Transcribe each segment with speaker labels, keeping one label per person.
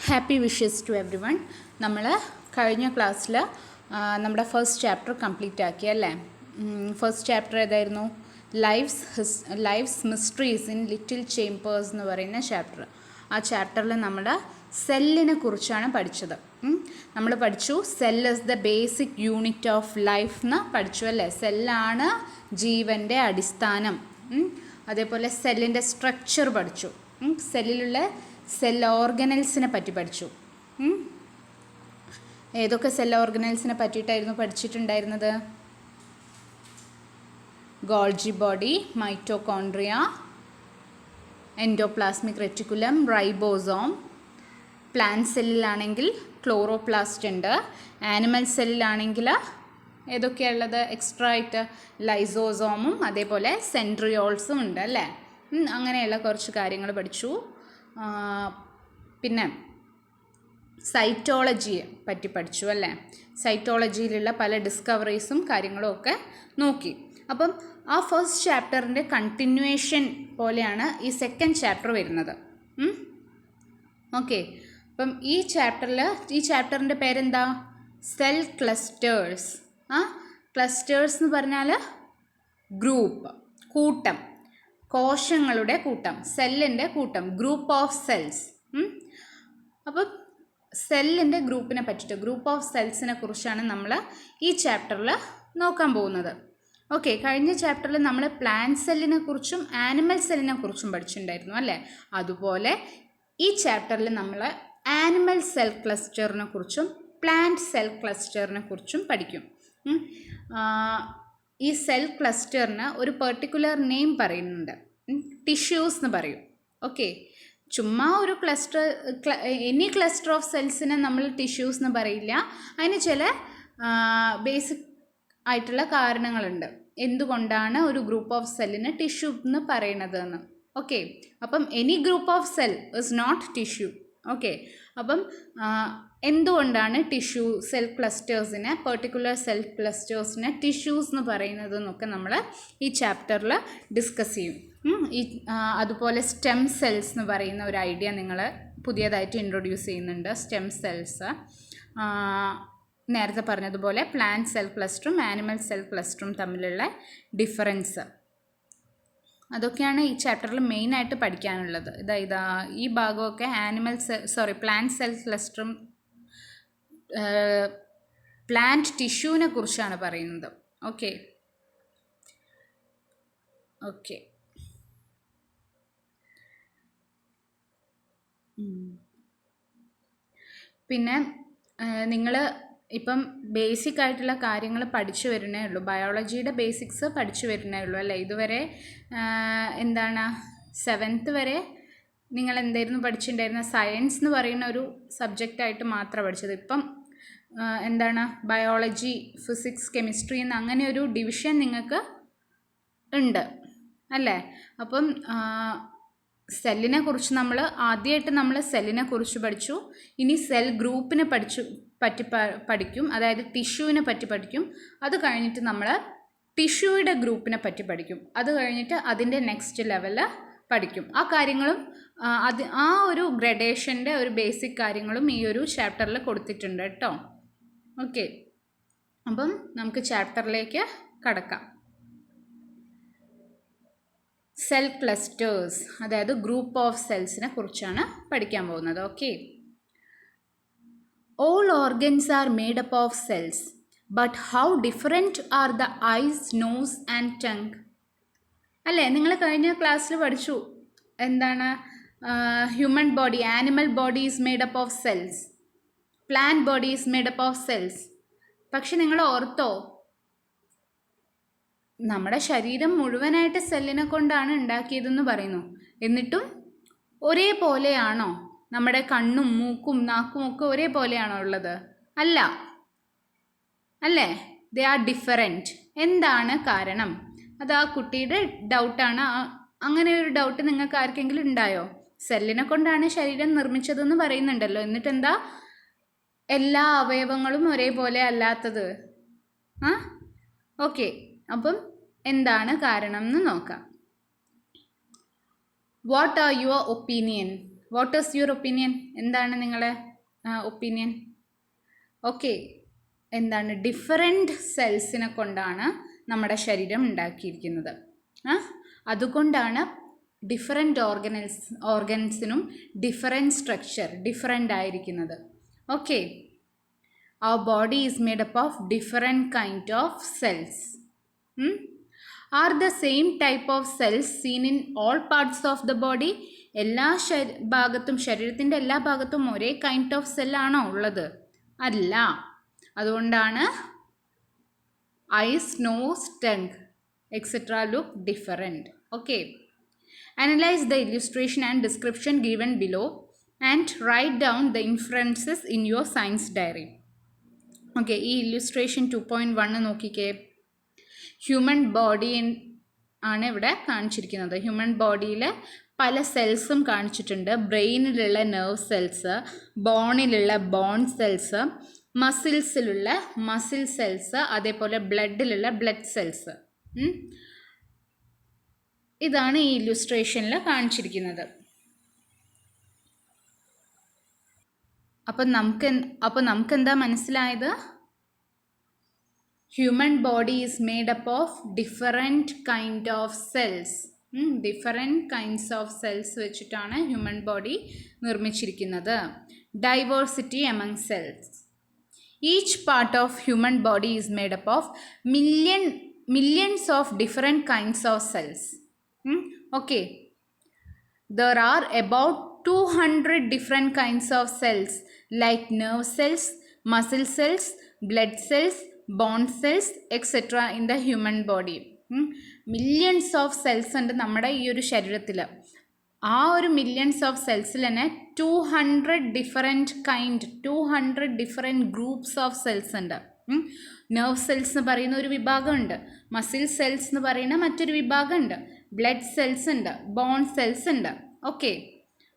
Speaker 1: Happy wishes to everyone. നമ്മൾ കഴിഞ്ഞ ക്ലാസ്സിൽ നമ്മുടെ ഫസ്റ്റ് ചാപ്റ്റർ കംപ്ലീറ്റ് ആക്കി അല്ലേ. ഫസ്റ്റ് ചാപ്റ്റർ ഏതായിരുന്നു? Life's mysteries in little chambers എന്ന് പറയുന്ന ചാപ്റ്റർ. ആ ചാപ്റ്ററിൽ നമ്മൾ സെല്ലിനെ കുറിച്ചാണ് പഠിച്ചത്. നമ്മൾ പഠിച്ചു cell is the basic unit of life എന്ന് പഠിച്ചു അല്ലേ. സെല്ലാണ് ജീവൻ്റെ അടിസ്ഥാനം. അതേപോലെ സെല്ലിൻ്റെ സ്ട്രക്ചർ പഠിച്ചു. സെല്ലിലുള്ള സെൽ ഓർഗനൽസിനെ പറ്റി പഠിച്ചു. ഏതൊക്കെ സെൽ ഓർഗനൽസിനെ പറ്റിയിട്ടായിരുന്നു പഠിച്ചിട്ടുണ്ടായിരുന്നത്? Golgi body, mitochondria, endoplasmic reticulum, ribosome. Plant സെല്ലിലാണെങ്കിൽ ക്ലോറോപ്ലാസ്റ്റ് ഉണ്ട്. ആനിമൽ സെല്ലിലാണെങ്കിൽ ഏതൊക്കെയുള്ളത് എക്സ്ട്രാ ആയിട്ട്? ലൈസോസോമും അതേപോലെ സെൻട്രിയോൾസും ഉണ്ട് അല്ലേ. അങ്ങനെയുള്ള കുറച്ച് കാര്യങ്ങൾ പഠിച്ചു. പിന്നെ സൈറ്റോളജിയെ പറ്റി പഠിച്ചു അല്ലേ. സൈറ്റോളജിയിലുള്ള പല ഡിസ്കവറീസും കാര്യങ്ങളും ഒക്കെ നോക്കി. അപ്പം ആ ഫസ്റ്റ് ചാപ്റ്ററിൻ്റെ കണ്ടിന്യൂവേഷൻ പോലെയാണ് ഈ സെക്കൻഡ് ചാപ്റ്റർ വരുന്നത്. ഓക്കെ. അപ്പം ഈ ചാപ്റ്ററിൻ്റെ പേരെന്താ? Cell clusters. ക്ലസ്റ്റേഴ്സ് എന്ന് പറഞ്ഞാൽ ഗ്രൂപ്പ്, കൂട്ടം, കോശങ്ങളുടെ കൂട്ടം, സെല്ലിൻ്റെ കൂട്ടം, ഗ്രൂപ്പ് ഓഫ് സെൽസ്. അപ്പം സെല്ലിൻ്റെ ഗ്രൂപ്പിനെ പറ്റിയിട്ട്, ഗ്രൂപ്പ് ഓഫ് സെൽസിനെ കുറിച്ചാണ് നമ്മൾ ഈ ചാപ്റ്ററിൽ നോക്കാൻ പോകുന്നത്. ഓക്കെ. കഴിഞ്ഞ ചാപ്റ്ററിൽ നമ്മൾ പ്ലാന്റ് സെല്ലിനെ കുറിച്ചും ആനിമൽ സെല്ലിനെ കുറിച്ചും പഠിച്ചിട്ടുണ്ടായിരുന്നു അല്ലേ. അതുപോലെ ഈ ചാപ്റ്ററിൽ നമ്മൾ ആനിമൽ സെൽ ക്ലസ്റ്ററിനെ കുറിച്ചും പ്ലാന്റ് സെൽ ക്ലസ്റ്ററിനെ കുറിച്ചും പഠിക്കും. ഈ സെൽ ക്ലസ്റ്ററിന് ഒരു പെർട്ടിക്കുലർ നെയിം പറയുന്നുണ്ട്. ടിഷ്യൂസ് എന്ന് പറയും. ഓക്കെ. ചുമ്മാ ഒരു എനി ക്ലസ്റ്റർ ഓഫ് സെൽസിനെ നമ്മൾ ടിഷ്യൂസ് എന്ന് പറയില്ല. അതിന് ചില ബേസിക് ആയിട്ടുള്ള കാരണങ്ങളുണ്ട് എന്തുകൊണ്ടാണ് ഒരു ഗ്രൂപ്പ് ഓഫ് സെല്ലിന് ടിഷ്യൂ എന്ന് പറയുന്നത് എന്ന്. ഓക്കെ. അപ്പം any group of cell is not tissue. Okay. അപ്പം എന്തുകൊണ്ടാണ് സെൽ ക്ലസ്റ്റേഴ്സിനെ, പെർട്ടിക്കുലർ സെൽ ക്ലസ്റ്റേഴ്സിനെ ടിഷ്യൂസ് എന്ന് പറയുന്നത് എന്നൊക്കെ നമ്മൾ ഈ ചാപ്റ്ററിൽ ഡിസ്കസ് ചെയ്യും. അതുപോലെ സ്റ്റെം സെൽസ് എന്ന് പറയുന്ന ഒരു ഐഡിയ നിങ്ങൾ പുതിയതായിട്ട് ഇൻട്രൊഡ്യൂസ് ചെയ്യുന്നുണ്ട്. സ്റ്റെം സെൽസ് നേരത്തെ പറഞ്ഞതുപോലെ പ്ലാന്റ് സെൽ ക്ലസ്റ്ററും ആനിമൽ സെൽ ക്ലസ്റ്ററും തമ്മിലുള്ള ഡിഫറൻസ്, അതൊക്കെയാണ് ഈ ചാപ്റ്ററിൽ മെയിനായിട്ട് പഠിക്കാനുള്ളത്. ഈ ഭാഗമൊക്കെ പ്ലാന്റ് സെൽ ക്ലസ്റ്ററും പ്ലാന്റ് ടിഷ്യൂവിനെ കുറിച്ചാണ് പറയുന്നത്. ഓക്കെ. ഓക്കെ. പിന്നെ നിങ്ങൾ ഇപ്പം ബേസിക് ആയിട്ടുള്ള കാര്യങ്ങൾ പഠിച്ചു വരുന്നേ ഉള്ളൂ. ബയോളജിയുടെ ബേസിക്സ് പഠിച്ചു വരുന്നേ ഉള്ളൂ അല്ലേ. ഇതുവരെ 7th വരെ നിങ്ങൾ എന്തായിരുന്നു പഠിച്ചിട്ടുണ്ടായിരുന്നത്? സയൻസ് എന്ന് പറയുന്ന ഒരു സബ്ജക്റ്റായിട്ട് മാത്രമാണ് പഠിച്ചത്. ഇപ്പം ബയോളജി, ഫിസിക്സ്, കെമിസ്ട്രി എന്ന് അങ്ങനെ ഒരു ഡിവിഷൻ നിങ്ങൾക്ക് ഉണ്ട് അല്ലേ. അപ്പം സെല്ലിനെ കുറിച്ച് ആദ്യമായിട്ട് സെല്ലിനെ കുറിച്ച് പഠിച്ചു. ഇനി സെൽ ഗ്രൂപ്പിനെ പഠിക്കും, അതായത് ടിഷ്യൂവിനെ പറ്റി പഠിക്കും. അത് കഴിഞ്ഞിട്ട് നമ്മൾ ടിഷ്യൂയുടെ ഗ്രൂപ്പിനെ പറ്റി പഠിക്കും. അത് കഴിഞ്ഞിട്ട് അതിൻ്റെ നെക്സ്റ്റ് ലെവലിൽ പഠിക്കും. ആ കാര്യങ്ങളും ആ ഒരു ഗ്രഡേഷൻ്റെ ഒരു ബേസിക് കാര്യങ്ങളും ഈ ഒരു ചാപ്റ്ററിൽ കൊടുത്തിട്ടുണ്ട് കേട്ടോ. ഓക്കെ. അപ്പം നമുക്ക് ചാപ്റ്ററിലേക്ക് കടക്കാം. സെൽ ക്ലസ്റ്റേഴ്സ്, അതായത് ഗ്രൂപ്പ് ഓഫ് സെൽസിനെ കുറിച്ചാണ് പഠിക്കാൻ പോകുന്നത്. Okay. All organs are made up of cells, but how different are the eyes, nose and tongue? അല്ലേ, നിങ്ങൾ കഴിഞ്ഞ ക്ലാസ്സിൽ പഠിച്ചു human body, animal body is made up of cells, plant body is made up of cells. പക്ഷെ നിങ്ങൾ ortho, നമ്മുടെ ശരീരം മുഴുവനായിട്ട് സെല്ലിനെ കൊണ്ടാണ് ഉണ്ടാക്കിയതെന്ന് പറയുന്നു. എന്നിട്ടും ഒരേപോലെയാണോ? നമ്മുടെ കണ്ണും മൂക്കും നാക്കും ഒക്കെ ഒരേപോലെയാണോ ഉള്ളത്? അല്ല അല്ലേ. They are different. എന്താണ് കാരണം? അത് ആ കുട്ടിയുടെ ഡൗട്ടാണ്. അങ്ങനെ ഒരു ഡൗട്ട് നിങ്ങൾക്ക് ആർക്കെങ്കിലും ഉണ്ടായോ? സെല്ലിനെ കൊണ്ടാണ് ശരീരം നിർമ്മിച്ചതെന്ന് പറയുന്നുണ്ടല്ലോ, എന്നിട്ടെന്താ എല്ലാ അവയവങ്ങളും ഒരേപോലെ അല്ലാത്തത്? ഓക്കെ. അപ്പം എന്താണ് കാരണം എന്ന് നോക്കാം. What are your opinion? What is your opinion? എന്താണ് നിങ്ങളുടെ ഒപ്പീനിയൻ? ഓക്കെ, എന്താണ് ഡിഫറെൻറ്റ് സെൽസിനെ കൊണ്ടാണ് നമ്മുടെ ശരീരം ഉണ്ടാക്കിയിരിക്കുന്നത്. അതുകൊണ്ടാണ് ഡിഫറെൻറ്റ് ഓർഗൻസിനും ഡിഫറെൻറ്റ് സ്ട്രക്ചർ, ഡിഫറെൻ്റ് ആയിരിക്കുന്നത്. Okay, our body is made up of different kind of cells. Are the same type of cells seen in all parts of the body? എല്ലാ ഭാഗത്തും, ശരീരത്തിൻ്റെ എല്ലാ ഭാഗത്തും ഒരേ കൈൻഡ് ഓഫ് സെല്ലാണോ ഉള്ളത്? അല്ല. അതുകൊണ്ടാണ് eyes, nose, tongue etcetera look different. Okay, analyse the illustration and description given below and write down the inferences in your science diary. Okay, ഈ ഇല്ലുസ്ട്രേഷൻ 2.1 നോക്കിക്കേ. ഹ്യൂമൻ ബോഡി ആണ് ഇവിടെ കാണിച്ചിരിക്കുന്നത്. ഹ്യൂമൻ ബോഡിയിൽ പല സെൽസും കാണിച്ചിട്ടുണ്ട്. ബ്രെയിനിലുള്ള നെർവ് സെൽസ്, ബോണിലുള്ള ബോൺ സെൽസ്, മസിൽസിലുള്ള മസിൽ സെൽസ്, അതേപോലെ ബ്ലഡിലുള്ള ബ്ലഡ് സെൽസ്. ഇതാണ് ഈ ഇല്ലുസ്ട്രേഷനിൽ കാണിച്ചിരിക്കുന്നത്. അപ്പം നമുക്ക് എന്താ മനസ്സിലായത്? Human body is made up of different kind of cells. Different kinds of cells വെച്ചിട്ടാണ് ഹ്യൂമൻ ബോഡി നിർമ്മിച്ചിരിക്കുന്നത്. Diversity among cells. Each part of human body is made up of millions of different kinds of cells. Okay, there are about 200 different kinds of cells like nerve cells, muscle cells, blood cells, bone cells, etc. in the human body. Millions of cells ഉണ്ട് നമ്മുടെ ഈ ഒരു ശരീരത്തിൽ. ആ ഒരു millions of സെൽസിൽ തന്നെ 200 different groups of cells ഉണ്ട്. Nerve cells എന്ന് പറയുന്ന ഒരു വിഭാഗമുണ്ട്, മസിൽ സെൽസ് എന്ന് പറയുന്ന മറ്റൊരു വിഭാഗമുണ്ട്, ബ്ലഡ് സെൽസ് ഉണ്ട്, ബോൺ സെൽസ് ഉണ്ട്. ഓക്കെ,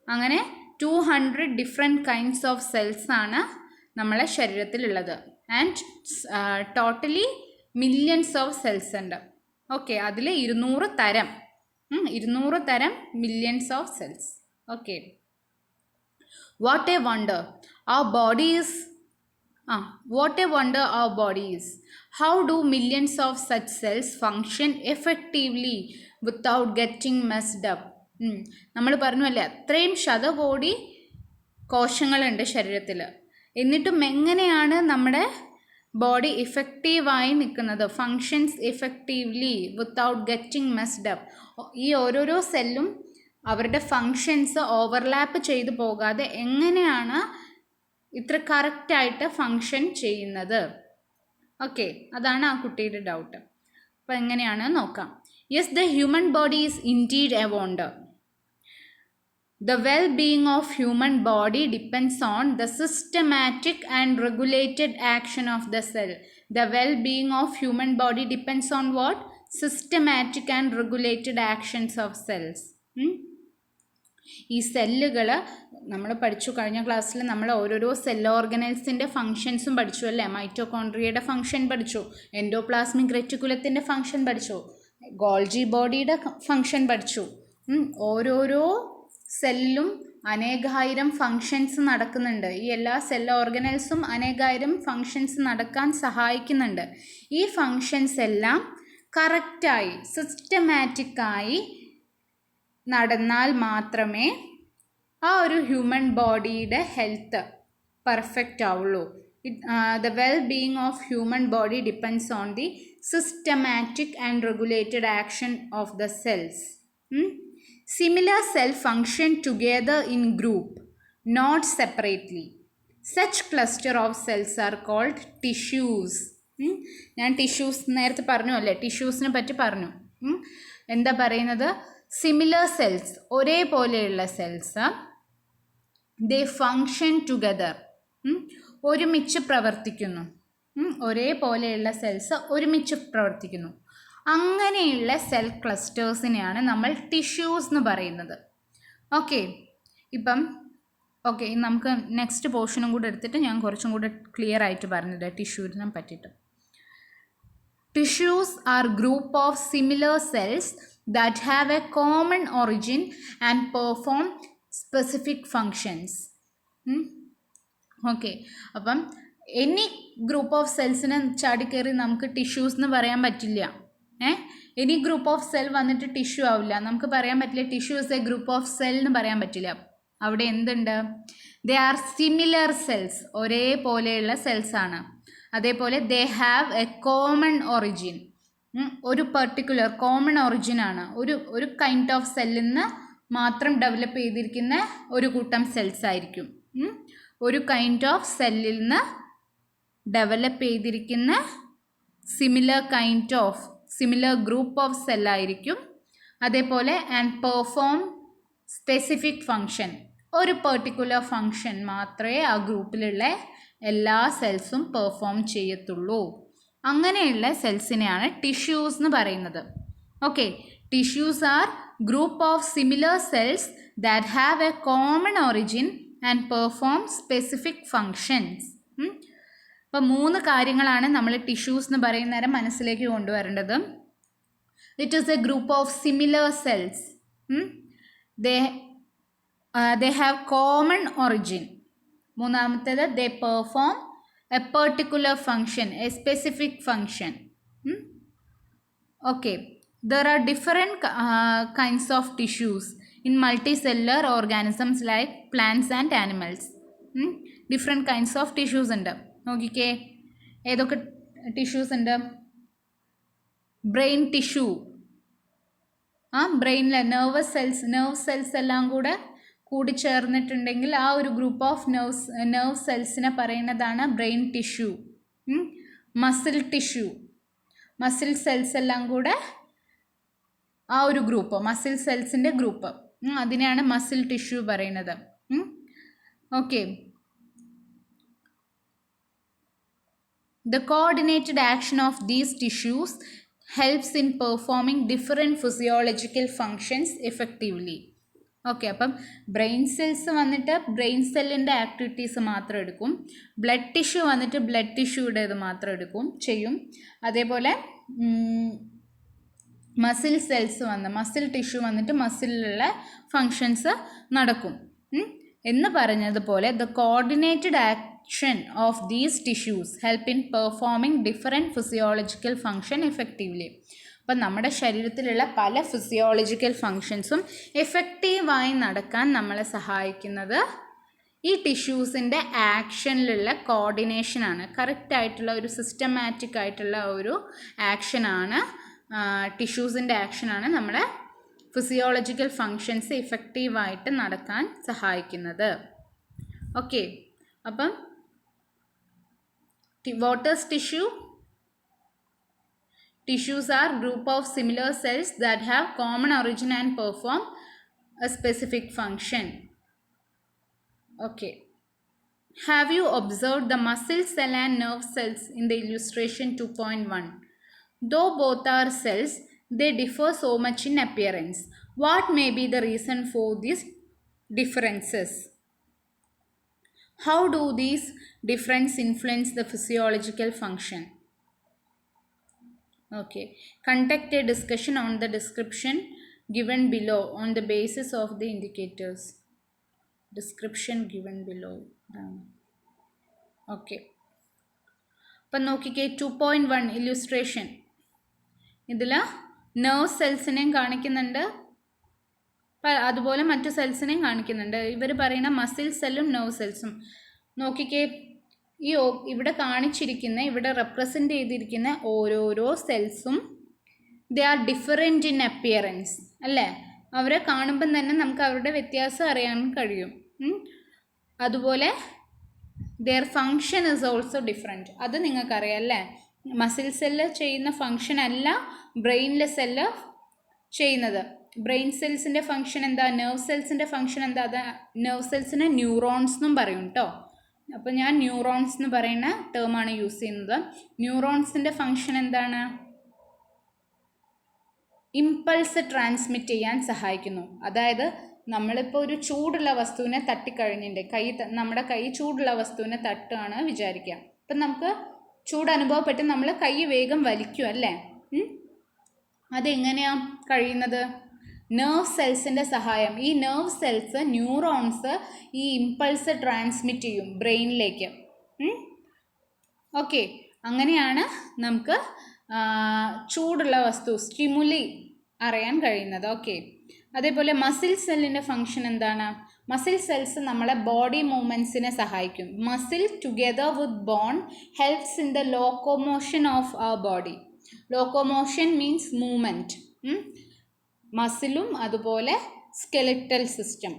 Speaker 1: അങ്ങനെ 200 ഡിഫറെൻറ്റ് കൈൻഡ്സ് ഓഫ് സെൽസ് ആണ് നമ്മളെ ശരീരത്തിലുള്ളത്. And totally millions of cells ഉണ്ട്. ഓക്കെ, അതിൽ 200 തരം millions of cells. Okay, what a wonder our body is. What a wonder our body is. How do millions of such cells function effectively without getting messed up? നമ്മൾ പറഞ്ഞു അല്ലേ, അത്രയും ശതകോടി കോശങ്ങളുണ്ട് ശരീരത്തിൽ. എന്നിട്ടും എങ്ങനെയാണ് നമ്മുടെ ബോഡി ഇഫക്റ്റീവായി നിൽക്കുന്നത്? Functions effectively without getting messed up. ഈ ഓരോരോ സെല്ലും അവരുടെ ഫങ്ഷൻസ് ഓവർലാപ്പ് ചെയ്തു പോകാതെ എങ്ങനെയാണ് ഇത്ര കറക്റ്റായിട്ട് ഫങ്ഷൻ ചെയ്യുന്നത്? ഓക്കെ, അതാണ് ആ കുട്ടിയുടെ ഡൗട്ട്. അപ്പോൾ എങ്ങനെയാണ് നോക്കാം. Yes, the human body is indeed A wonder. The well-being of human body depends on the systematic and regulated action of the cell. The well-being of human body depends on what? Systematic and regulated actions of cells. ഈ സെല്ലുകൾ നമ്മൾ പഠിച്ചു. കഴിഞ്ഞ ക്ലാസ്സിൽ നമ്മൾ ഓരോരോ cell ഓർഗനൽസിൻ്റെ ഫങ്ഷൻസും പഠിച്ചു അല്ലേ. മൈറ്റോകോൺട്രിയയുടെ ഫങ്ഷൻ പഠിച്ചു, എൻഡോപ്ലാസ്മിക് റെറ്റിക്കുലത്തിൻ്റെ ഫങ്ഷൻ പഠിച്ചു, ഗോൾജി ബോഡിയുടെ ഫങ്ഷൻ പഠിച്ചു. ഓരോരോ സെല്ലും അനേകായിരം ഫങ്ഷൻസ് നടക്കുന്നുണ്ട്. ഈ എല്ലാ സെൽ ഓർഗനൽസും അനേകായിരം ഫങ്ഷൻസ് നടക്കാൻ സഹായിക്കുന്നുണ്ട്. ഈ ഫങ്ഷൻസ് എല്ലാം കറക്റ്റായി സിസ്റ്റമാറ്റിക്കായി നടന്നാൽ മാത്രമേ ആ ഒരു ഹ്യൂമൻ ബോഡിയുടെ ഹെൽത്ത് പെർഫെക്റ്റ് ആവുള്ളൂ. The well-being of human body depends on the systematic and regulated action of the cells. Similar cells function together in group, not separately. Such cluster of cells are called tissues. ഞാൻ tissues നേരത്തെ പറഞ്ഞു അല്ലേ, ടിഷ്യൂസിനെ പറ്റി പറഞ്ഞു. എന്താ പറയുന്നത്? Similar cells, ഒരേപോലെയുള്ള cells, ദേ function together, ഒരുമിച്ച് പ്രവർത്തിക്കുന്നു. ഒരേപോലെയുള്ള സെൽസ് ഒരുമിച്ച് പ്രവർത്തിക്കുന്നു. അങ്ങനെയുള്ള സെൽ ക്ലസ്റ്റേഴ്സിനെയാണ് നമ്മൾ ടിഷ്യൂസ് എന്ന് പറയുന്നത്. ഓക്കെ, ഇപ്പം നമുക്ക് നെക്സ്റ്റ് പോർഷനും കൂടെ എടുത്തിട്ട് ഞാൻ കുറച്ചും കൂടെ ക്ലിയർ ആയിട്ട് പറഞ്ഞത് ടിഷ്യൂസിനെ പറ്റിയിട്ട്. Tissues are group of similar cells that have a common origin and perform specific functions. Okay, അപ്പം എനി ഗ്രൂപ്പ് ഓഫ് സെൽസിനെ ചാടിക്കയറി നമുക്ക് ടിഷ്യൂസ് എന്ന് പറയാൻ പറ്റില്ല. എനി ഗ്രൂപ്പ് ഓഫ് സെൽ വന്നിട്ട് ടിഷ്യൂ ആവില്ല. നമുക്ക് പറയാൻ പറ്റില്ല tissue is a group of cell എന്ന് പറയാൻ പറ്റില്ല. അവിടെ എന്തുണ്ട്? ദേ ആർ സിമിലർ സെൽസ്, ഒരേപോലെയുള്ള സെൽസ് ആണ്. അതേപോലെ they have a common origin, ഒരു പെർട്ടിക്കുലർ കോമൺ ഒറിജിൻ ആണ്. ഒരു കൈൻഡ് ഓഫ് സെല്ലിൽ നിന്ന് മാത്രം ഡെവലപ്പ് ചെയ്തിരിക്കുന്ന ഒരു കൂട്ടം സെൽസ് ആയിരിക്കും. ഒരു കൈൻഡ് ഓഫ് സെല്ലിൽ നിന്ന് ഡെവലപ്പ് ചെയ്തിരിക്കുന്ന സിമിലർ ഗ്രൂപ്പ് ഓഫ് സെല്ലായിരിക്കും. അതേപോലെ ആൻഡ് പെർഫോം സ്പെസിഫിക് ഫങ്ഷൻ, ഒരു പെർട്ടിക്കുലർ ഫങ്ഷൻ മാത്രമേ ആ ഗ്രൂപ്പിലുള്ള എല്ലാ സെൽസും പെർഫോം ചെയ്യത്തുള്ളൂ. അങ്ങനെയുള്ള സെൽസിനെയാണ് ടിഷ്യൂസ് എന്ന് പറയുന്നത്. Okay, tissues are group of similar cells that have a common origin and perform specific functions. അപ്പം 3 കാര്യങ്ങളാണ് നമ്മൾ ടിഷ്യൂസ് എന്ന് പറയുന്ന നേരം മനസ്സിലേക്ക് കൊണ്ടുവരേണ്ടത്. It is a group of similar cells. they have common origin. മൂന്നാമത്തേത് they perform a particular function, a specific function. Okay, there are different kinds of tissues in multicellular organisms like plants and animals. Different kinds of tissues ഉണ്ട്. നോക്കിക്കേ, ഏതൊക്കെ tissues ഉണ്ട്? Brain tissue, ബ്രെയിനിലെ nerve cells എല്ലാം കൂടി ചേർന്നിട്ടുണ്ടെങ്കിൽ ആ ഒരു group of nerve സെൽസിനെ പറയുന്നതാണ് brain tissue. Muscle tissue, muscle cells എല്ലാം കൂടെ ആ ഒരു ഗ്രൂപ്പ്, മസിൽ സെൽസിൻ്റെ ഗ്രൂപ്പ്, അതിനെയാണ് മസിൽ ടിഷ്യൂ പറയുന്നത്. Okay, the coordinated action of these tissues helps in performing different physiological functions effectively. Okay, അപ്പം ബ്രെയിൻ സെൽസ് വന്നിട്ട് brain സെല്ലിൻ്റെ ആക്ടിവിറ്റീസ് മാത്രം എടുക്കും. ബ്ലഡ് ടിഷ്യൂ വന്നിട്ട് ബ്ലഡ് ടിഷ്യൂടേത് മാത്രം ചെയ്യും. അതേപോലെ മസിൽ ടിഷ്യൂ വന്നിട്ട് മസിലിലുള്ള ഫങ്ഷൻസ് നടക്കും. എന്ന് പറഞ്ഞതുപോലെ the coordinated action of these tissues help in performing different physiological function effectively. അപ്പം നമ്മുടെ ശരീരത്തിലുള്ള പല ഫിസിയോളജിക്കൽ ഫങ്ഷൻസും എഫക്റ്റീവായി നടക്കാൻ നമ്മളെ സഹായിക്കുന്നത് ഈ ടിഷ്യൂസിൻ്റെ ആക്ഷനിലുള്ള കോർഡിനേഷനാണ്. കറക്റ്റായിട്ടുള്ള ഒരു സിസ്റ്റമാറ്റിക് ആയിട്ടുള്ള ഒരു ആക്ഷനാണ്, ടിഷ്യൂസിൻ്റെ ആക്ഷനാണ് നമ്മുടെ ഫിസിയോളജിക്കൽ ഫങ്ഷൻസ് എഫക്റ്റീവായിട്ട് നടക്കാൻ സഹായിക്കുന്നത്. ഓക്കെ, അപ്പം what is tissue? Tissues are group of similar cells that have common origin and perform a specific function. Okay, have you observed the muscle cell and nerve cells in the illustration 2.1? Though both are cells, they differ so much in appearance. What may be the reason for these differences? How do these differences influence the physiological function? Okay, conduct a discussion on the description given below on the basis of the indicators. Description given below. Okay, അപ്പം നോക്കിക്കേ 2.1 illustration. ഇതിൽ nerve സെൽസിനെയും കാണിക്കുന്നുണ്ട്, അതുപോലെ മറ്റു സെൽസിനെയും കാണിക്കുന്നുണ്ട്. ഇവർ പറയുന്ന muscle സെല്ലും നെർവ് സെൽസും. നോക്കിക്കേ, ഈ ഇവിടെ കാണിച്ചിരിക്കുന്ന, ഇവിടെ റെപ്രസെൻ്റ് ചെയ്തിരിക്കുന്ന ഓരോരോ സെൽസും they are different in appearance അല്ലേ? അവരെ കാണുമ്പം തന്നെ നമുക്ക് അവരുടെ വ്യത്യാസം അറിയാൻ കഴിയും. അതുപോലെ their function is also different. അത് നിങ്ങൾക്കറിയാം അല്ലേ? മസിൽ സെല്ല് ചെയ്യുന്ന ഫങ്ഷൻ അല്ല ബ്രെയിനിലെ സെല്ല് ചെയ്യുന്നത്. ബ്രെയിൻ സെൽസിൻ്റെ ഫങ്ഷൻ എന്താ, നെർവ് സെൽസിൻ്റെ ഫങ്ഷൻ എന്താ? അത് നെർവ് സെൽസിനെ ന്യൂറോൺസ് എന്നും പറയും കേട്ടോ. അപ്പോൾ ഞാൻ ന്യൂറോൺസ് എന്ന് പറയുന്ന ടേമാണ് യൂസ് ചെയ്യുന്നത്. ന്യൂറോൺസിൻ്റെ ഫങ്ഷൻ എന്താണ്? ഇമ്പൾസ് ട്രാൻസ്മിറ്റ് ചെയ്യാൻ സഹായിക്കുന്നു. അതായത് നമ്മളിപ്പോൾ ഒരു ചൂടുള്ള വസ്തുവിനെ തട്ടിക്കഴിഞ്ഞിട്ടുണ്ട്, നമ്മുടെ കൈ ചൂടുള്ള വസ്തുവിനെ തട്ടുകയാണ് വിചാരിക്കുക. അപ്പം നമുക്ക് ചൂട് അനുഭവപ്പെട്ട് നമ്മൾ കൈ വേഗം വലിക്കും അല്ലേ? അതെങ്ങനെയാണ് കഴിയുന്നത്? നെർവ് സെൽസിൻ്റെ സഹായം. ഈ നെർവ് സെൽസ് ന്യൂറോൺസ് ഈ ഇമ്പൾസ് ട്രാൻസ്മിറ്റ് ചെയ്യും ബ്രെയിനിലേക്ക്. ഓക്കെ, അങ്ങനെയാണ് നമുക്ക് ചൂടുള്ള വസ്തു സ്റ്റിമുലി അറിയാൻ കഴിയുന്നത്. ഓക്കെ, അതേപോലെ മസിൽ സെല്ലിൻ്റെ ഫങ്ഷൻ എന്താണ്? മസിൽ സെൽസ് നമ്മളെ ബോഡി മൂവ്മെൻറ്റ്സിനെ സഹായിക്കും. Muscle together with bone helps in the locomotion of our body. Locomotion means movement. മസിലും അതുപോലെ സ്കെലിറ്റൽ സിസ്റ്റം,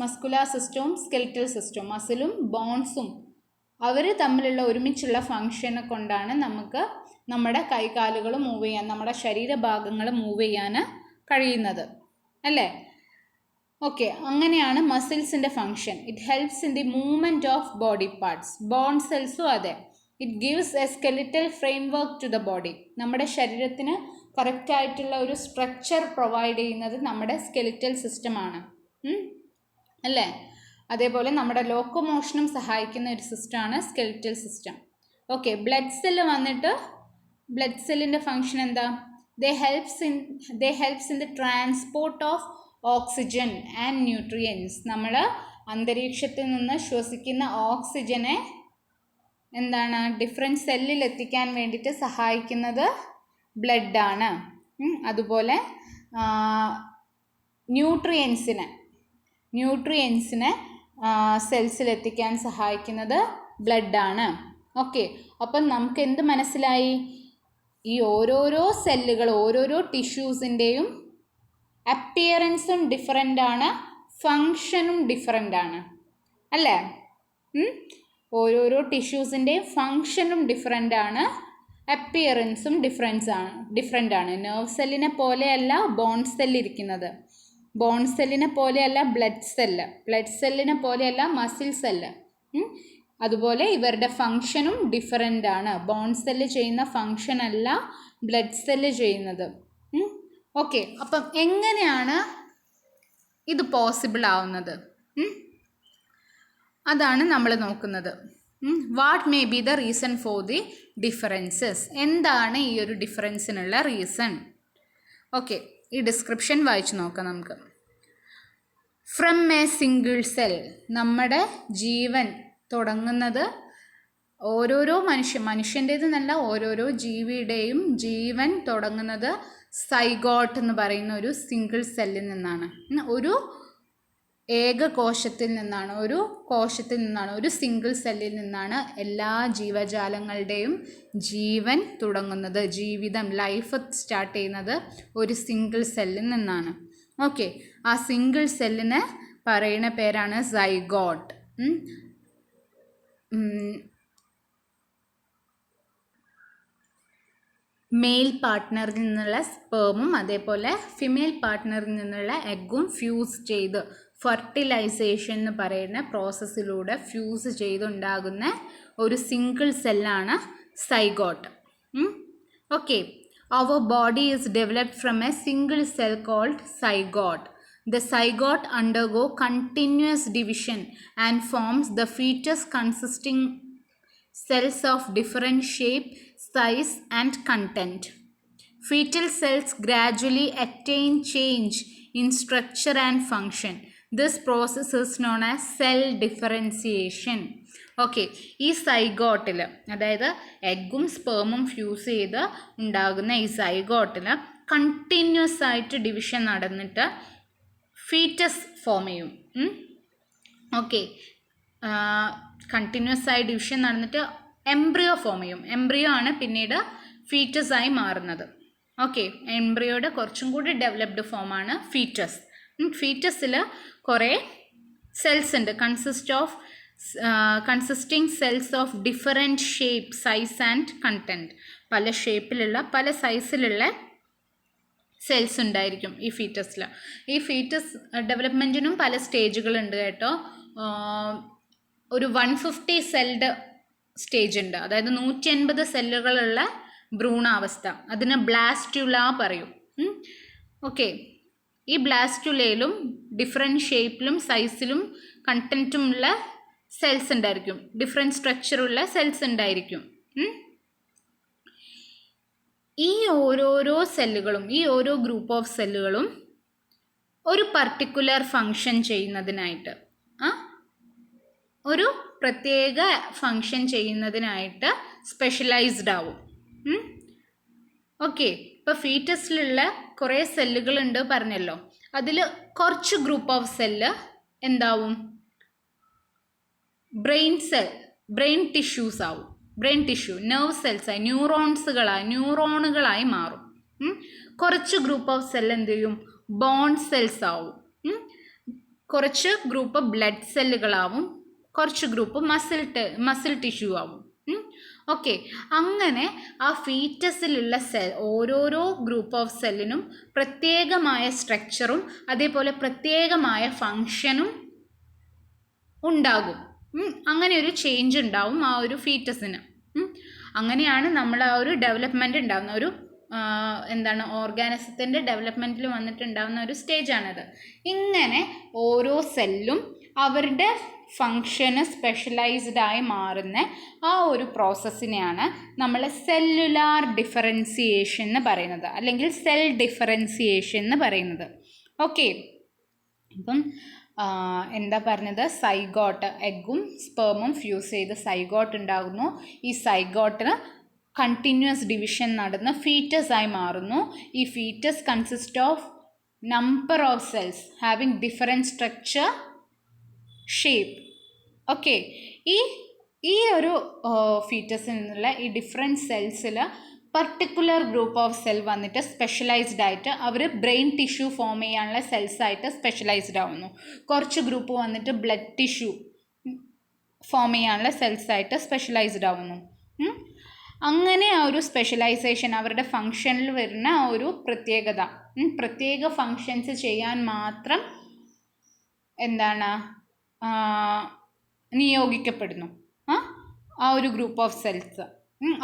Speaker 1: മസ്കുലാർ സിസ്റ്റവും സ്കെലിറ്റൽ സിസ്റ്റവും, മസിലും ബോൺസും അവർ തമ്മിലുള്ള ഒരുമിച്ചുള്ള ഫങ്ഷനെ കൊണ്ടാണ് നമുക്ക് നമ്മുടെ കൈകാലുകൾ മൂവ് ചെയ്യാൻ, നമ്മുടെ ശരീരഭാഗങ്ങൾ മൂവ് ചെയ്യാൻ കഴിയുന്നത് അല്ലേ? ഓക്കെ, അങ്ങനെയാണ് മസിൽസിൻ്റെ function. It helps in the movement of body parts. Bone സെൽസും അതെ. It gives a skeletal framework to the body. നമ്മുടെ ശരീരത്തിന് കറക്റ്റായിട്ടുള്ള ഒരു സ്ട്രക്ചർ പ്രൊവൈഡ് ചെയ്യുന്നത് നമ്മുടെ സ്കെലിറ്റൽ സിസ്റ്റമാണ് അല്ലേ? അതേപോലെ നമ്മുടെ ലോക്കോമോഷനും സഹായിക്കുന്ന ഒരു സിസ്റ്റമാണ് skeletal system. Okay, blood cell വന്നിട്ട് ബ്ലഡ് സെല്ലിൻ്റെ ഫങ്ഷൻ എന്താ? They helps in the transport of oxygen and nutrients. നമ്മൾ അന്തരീക്ഷത്തിൽ നിന്ന് ശ്വസിക്കുന്ന ഓക്സിജനെ എന്താണ് ഡിഫറെൻറ്റ് സെല്ലിൽ എത്തിക്കാൻ വേണ്ടിയിട്ട് സഹായിക്കുന്നത് ബ്ലഡാണ്. അതുപോലെ ന്യൂട്രിയൻസിനെ സെൽസിലെത്തിക്കാൻ സഹായിക്കുന്നത് ബ്ലഡാണ്. ഓക്കെ, അപ്പം നമുക്ക് എന്ത് മനസ്സിലായി? ഈ ഓരോരോ സെല്ലുകൾ, ഓരോരോ ടിഷ്യൂസിൻ്റെയും അപ്പിയറൻസും ഡിഫറൻ്റാണ്, ഫങ്ഷനും ഡിഫറൻ്റാണ് അല്ലേ? ഓരോരോ ടിഷ്യൂസിൻ്റെയും ഫങ്ഷനും ഡിഫറൻ്റാണ്, അപ്പിയറൻസും ഡിഫറൻ്റാണ്. നെർവ് സെല്ലിനെ പോലെയല്ല ബോൺ സെല്ലിരിക്കുന്നത്, ബോൺ സെല്ലിനെ പോലെയല്ല ബ്ലഡ് സെല്ലിനെ പോലെയല്ല മസിൽ സെല്ല്. അതുപോലെ ഇവരുടെ ഫങ്ഷനും ഡിഫറൻ്റാണ്. ബോൺ സെല്ല് ചെയ്യുന്ന ഫങ്ഷൻ അല്ല ബ്ലഡ് സെല്ല് ചെയ്യുന്നത്. ഓക്കെ, അപ്പം എങ്ങനെയാണ് ഇത് പോസിബിൾ ആവുന്നത്? അതാണ് നമ്മൾ നോക്കുന്നത്. What may be the reason for the differences? എന്താണ് ഈ ഒരു ഡിഫറൻസിനുള്ള റീസൺ? ഓക്കെ, ഈ ഡിസ്ക്രിപ്ഷൻ വായിച്ചു നോക്കാം നമുക്ക്. ഫ്രം എ സിംഗിൾ സെൽ, നമ്മുടെ ജീവൻ തുടങ്ങുന്നത് ഓരോരോ മനുഷ്യൻ്റേതെന്നല്ല, ഓരോരോ ജീവിയുടെയും ജീവൻ തുടങ്ങുന്നത് സൈഗോട്ട് എന്ന് പറയുന്ന ഒരു സിംഗിൾ സെല്ലിൽ നിന്നാണ്. ഒരു കോശത്തിൽ നിന്നാണ്, ഒരു സിംഗിൾ സെല്ലിൽ നിന്നാണ് എല്ലാ ജീവജാലങ്ങളുടെയും ജീവൻ തുടങ്ങുന്നത്. ജീവിതം, ലൈഫ് സ്റ്റാർട്ട് ചെയ്യുന്നത് ഒരു സിംഗിൾ സെല്ലിൽ നിന്നാണ്. ഓക്കെ, ആ സിംഗിൾ സെല്ലിന് പറയുന്ന പേരാണ് സൈഗോട്ട്. മെയിൽ പാർട്ട്ണറിൽ നിന്നുള്ള സ്പേമും അതേപോലെ ഫിമെയിൽ പാർട്ട്ണറിൽ നിന്നുള്ള എഗ്ഗും ഫ്യൂസ് ചെയ്ത്, ഫെർട്ടിലൈസേഷൻ എന്ന് പറയുന്ന പ്രോസസ്സിലൂടെ ഫ്യൂസ് ചെയ്തുണ്ടാകുന്ന ഒരു സിംഗിൾ സെല്ലാണ് zygote. Okay, our body is developed from a single cell called zygote. The zygote undergo continuous division and forms the fetus consisting cells of different shape, size and content. Fetal cells gradually attain change in structure and function. This process is known as cell differentiation. Okay, ഈ സൈഗോട്ടിൽ, അതായത് എഗ്ഗും സ്പേമും fuse ചെയ്ത് ഉണ്ടാകുന്ന ഈ സൈഗോട്ടിൽ continuous ആയിട്ട് division നടന്നിട്ട് foetus form ചെയ്യും. Okay, continuous ആയി ഡിവിഷൻ നടന്നിട്ട് എംബ്രിയോ ഫോം ചെയ്യും. എംബ്രിയോ ആണ് പിന്നീട് ഫീറ്റസ് ആയി മാറുന്നത്. ഓക്കെ, എംബ്രിയോയുടെ കുറച്ചും കൂടി ഡെവലപ്ഡ് ഫോമാണ് ഫീറ്റസ്. ഫീറ്റസിൽ കുറേ സെൽസ് ഉണ്ട്, consisting cells of different shape, size and content. പല ഷേപ്പിലുള്ള പല സൈസിലുള്ള സെൽസ് ഉണ്ടായിരിക്കും ഈ ഫീറ്റസിൽ. ഈ ഫീറ്റസ് ഡെവലപ്മെൻറ്റിനും പല സ്റ്റേജുകളുണ്ട് കേട്ടോ. ഒരു 150 സെൽഡ് സ്റ്റേജ് ഉണ്ട്, അതായത് 150 സെല്ലുകളുള്ള ഭ്രൂണാവസ്ഥ. അതിന് ബ്ലാസ്റ്റുല പറയും. ഓക്കെ, ഈ ബ്ലാസ്റ്റുലയിലും ഡിഫറെൻറ്റ് ഷേപ്പിലും സൈസിലും കണ്ടൻറ്റുമുള്ള സെൽസ് ഉണ്ടായിരിക്കും, ഡിഫറെൻറ്റ് സ്ട്രക്ചറുള്ള സെൽസ് ഉണ്ടായിരിക്കും. ഈ ഓരോരോ സെല്ലുകളും, ഈ ഓരോ ഗ്രൂപ്പ് ഓഫ് സെല്ലുകളും ഒരു പർട്ടിക്കുലർ ഫങ്ഷൻ ചെയ്യുന്നതിനായിട്ട്, ഒരു പ്രത്യേക ഫങ്ഷൻ ചെയ്യുന്നതിനായിട്ട് സ്പെഷ്യലൈസ്ഡ് ആവും. ഓക്കെ, ഇപ്പോൾ ഫീറ്റസിലുള്ള കുറേ സെല്ലുകളുണ്ട് പറഞ്ഞല്ലോ, അതിൽ കുറച്ച് ഗ്രൂപ്പ് ഓഫ് സെല്ല് എന്താവും, ബ്രെയിൻ ടിഷ്യൂസ് ആവും. ബ്രെയിൻ ടിഷ്യൂ, നെർവ് സെൽസായി, ന്യൂറോണുകളായി മാറും. കുറച്ച് ഗ്രൂപ്പ് ഓഫ് സെൽ എന്ത് ചെയ്യും, ബോൺ സെൽസ് ആവും. കുറച്ച് ഗ്രൂപ്പ് ബ്ലഡ് സെല്ലുകളാവും, കുറച്ച് ഗ്രൂപ്പ് മസിൽ ടിഷ്യൂ ആവും. ഓക്കെ, അങ്ങനെ ആ ഫീറ്റസിലുള്ള ഓരോരോ ഗ്രൂപ്പ് ഓഫ് സെല്ലിനും പ്രത്യേകമായ സ്ട്രക്ചറും അതേപോലെ പ്രത്യേകമായ ഫങ്ഷനും ഉണ്ടാകും. അങ്ങനെ ഒരു ചേഞ്ച് ഉണ്ടാവും ആ ഒരു ഫീറ്റസിന്. അങ്ങനെയാണ് നമ്മൾ ആ ഒരു ഡെവലപ്മെൻറ്റ് ഉണ്ടാകുന്ന ഒരു ഓർഗാനിസത്തിൻ്റെ ഡെവലപ്മെൻറ്റിൽ വന്നിട്ടുണ്ടാകുന്ന ഒരു സ്റ്റേജാണത്. ഇങ്ങനെ ഓരോ സെല്ലും അവരുടെ ഫങ്ഷന് സ്പെഷ്യലൈസ്ഡ് ആയി മാറുന്ന ആ ഒരു പ്രോസസ്സിനെയാണ് നമ്മൾ സെല്ലുലാർ ഡിഫറൻസിയേഷൻ എന്ന് പറയുന്നത്, അല്ലെങ്കിൽ സെൽ ഡിഫറൻസിയേഷൻ എന്ന് പറയുന്നത്. ഓക്കെ, അപ്പം എന്താ പറഞ്ഞത്, സൈഗോട്ട്, എഗ്ഗും സ്പേമും ഫ്യൂസ് ചെയ്ത് സൈഗോട്ട് ഉണ്ടാകുന്നു. ഈ സൈഗോട്ടിന് കണ്ടിന്യൂസ് ഡിവിഷൻ നടന്ന് ഫീറ്റസ് ആയി മാറുന്നു. ഈ foetus consist of number of cells having different structure, shape. Okay, ഈ ഒരു ഫീറ്റസിൽ നിന്നുള്ള ഈ ഡിഫറെൻറ്റ് സെൽസിൽ പർട്ടിക്കുലർ ഗ്രൂപ്പ് ഓഫ് സെൽ വന്നിട്ട് സ്പെഷ്യലൈസ്ഡ് ആയിട്ട് അവർ ബ്രെയിൻ ടിഷ്യൂ ഫോം ചെയ്യാനുള്ള സെൽസായിട്ട് സ്പെഷ്യലൈസ്ഡ് ആവുന്നു. കുറച്ച് ഗ്രൂപ്പ് വന്നിട്ട് ബ്ലഡ് ടിഷ്യൂ ഫോം ചെയ്യാനുള്ള സെൽസായിട്ട് സ്പെഷ്യലൈസ്ഡ് ആവുന്നു. അങ്ങനെ ആ ഒരു സ്പെഷ്യലൈസേഷൻ അവരുടെ ഫങ്ഷനിൽ വരുന്ന ആ ഒരു പ്രത്യേക ഫങ്ഷൻസ് ചെയ്യാൻ മാത്രം നിയോഗിക്കപ്പെടുന്നു ആ ഒരു ഗ്രൂപ്പ് ഓഫ് സെൽസ്.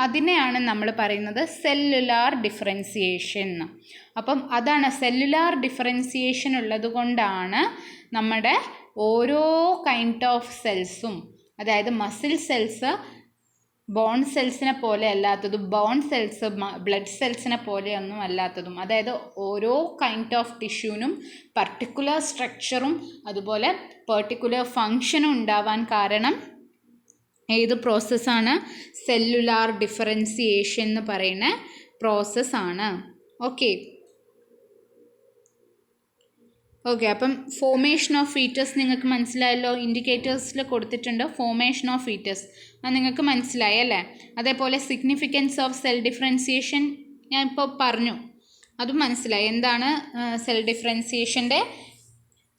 Speaker 1: അതിനെയാണ് നമ്മൾ പറയുന്നത് സെല്ലുലാർ ഡിഫറൻസിയേഷൻ. അപ്പം അതാണ് സെല്ലുലാർ ഡിഫറൻസിയേഷൻ ഉള്ളത് കൊണ്ടാണ് നമ്മുടെ ഓരോ കൈൻഡ് ഓഫ് സെൽസും, അതായത് മസിൽ സെൽസ് ബോൺ സെൽസിനെ പോലെ അല്ലാത്തതും ബോൺ സെൽസ് ബ്ലഡ് സെൽസിനെ പോലെയൊന്നും അല്ലാത്തതും, അതായത് ഓരോ കൈൻഡ് ഓഫ് ടിഷ്യൂനും പർട്ടിക്കുലർ സ്ട്രക്ചറും അതുപോലെ പെർട്ടിക്കുലർ ഫങ്ഷനും ഉണ്ടാവാൻ കാരണം ഏത് പ്രോസസ്സാണ്, സെല്ലുലാർ ഡിഫറൻസിയേഷൻ എന്ന് പറയുന്ന പ്രോസസ്സാണ്. ഓക്കെ, അപ്പം ഫോമേഷൻ ഓഫ് ഫീറ്റസ് നിങ്ങൾക്ക് മനസ്സിലായല്ലോ. ഇൻഡിക്കേറ്റേഴ്സിൽ കൊടുത്തിട്ടുണ്ട് ഫോമേഷൻ ഓഫ് ഫീറ്റസ്, അത് നിങ്ങൾക്ക് മനസ്സിലായി അല്ലേ. അതേപോലെ സിഗ്നിഫിക്കൻസ് ഓഫ് സെൽ ഡിഫറൻസിയേഷൻ ഞാൻ ഇപ്പോൾ പറഞ്ഞു, അതും മനസ്സിലായി. എന്താണ് സെൽ ഡിഫറൻസിയേഷൻ്റെ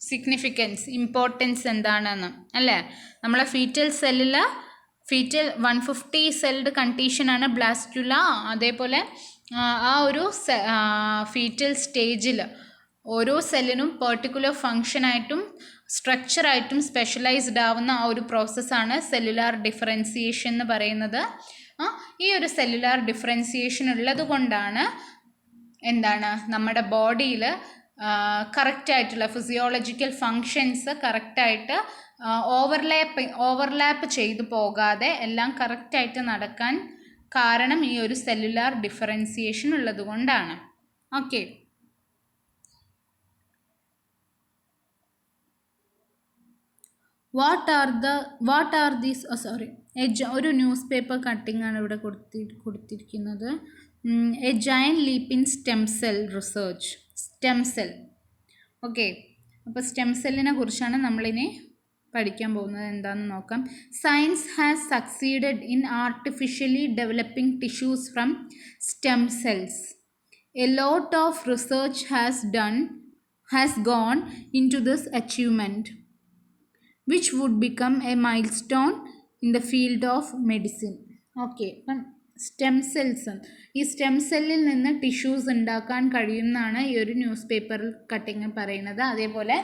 Speaker 1: സിഗ്നിഫിക്കൻസ്, ഇമ്പോർട്ടൻസ് എന്താണെന്ന് അല്ലേ. നമ്മളെ ഫീറ്റൽ 150 സെൽഡ് കണ്ടീഷനാണ് ബ്ലാസ്റ്റുല. അതേപോലെ ആ ഒരു ഫീറ്റൽ സ്റ്റേജിൽ ഓരോ സെല്ലിനും പെർട്ടിക്കുലർ ഫങ്ഷനായിട്ടും സ്ട്രക്ചറായിട്ടും സ്പെഷ്യലൈസ്ഡ് ആവുന്ന ആ ഒരു പ്രോസസ്സാണ് സെല്ലുലാർ ഡിഫറൻസിയേഷൻ എന്ന് പറയുന്നത്. ഈ ഒരു സെല്ലുലാർ ഡിഫറൻസിയേഷൻ ഉള്ളത് കൊണ്ടാണ് നമ്മുടെ ബോഡിയിൽ കറക്റ്റായിട്ടുള്ള ഫിസിയോളജിക്കൽ ഫങ്ഷൻസ് കറക്റ്റായിട്ട് ഓവർലാപ്പ് ചെയ്തു പോകാതെ എല്ലാം കറക്റ്റായിട്ട് നടക്കാൻ കാരണം ഈ ഒരു സെല്ലുലാർ ഡിഫറൻസിയേഷൻ ഉള്ളത് കൊണ്ടാണ്. ഓക്കെ, വാട്ട് ആർ ദീസ് ഒരു ന്യൂസ് പേപ്പർ കട്ടിംഗ് ആണ് ഇവിടെ കൊടുത്തിരിക്കുന്നത്. A giant leap in stem cell research. Stem cell, okay, അപ്പോൾ സ്റ്റെം സെല്ലിനെ കുറിച്ചാണ് നമ്മളിനി പഠിക്കാൻ പോകുന്നത്. എന്താണെന്ന് നോക്കാം. Science has succeeded in artificially developing tissues from stem cells. A lot of research has gone into this achievement which would become a milestone in the field of medicine. Okay, അപ്പം stem cells, ഈ stem സെല്ലിൽ നിന്ന് tissues ഉണ്ടാക്കാൻ കഴിയുമെന്നാണ് ഈ ഒരു news paper cutting പറയുന്നത്. അതേപോലെ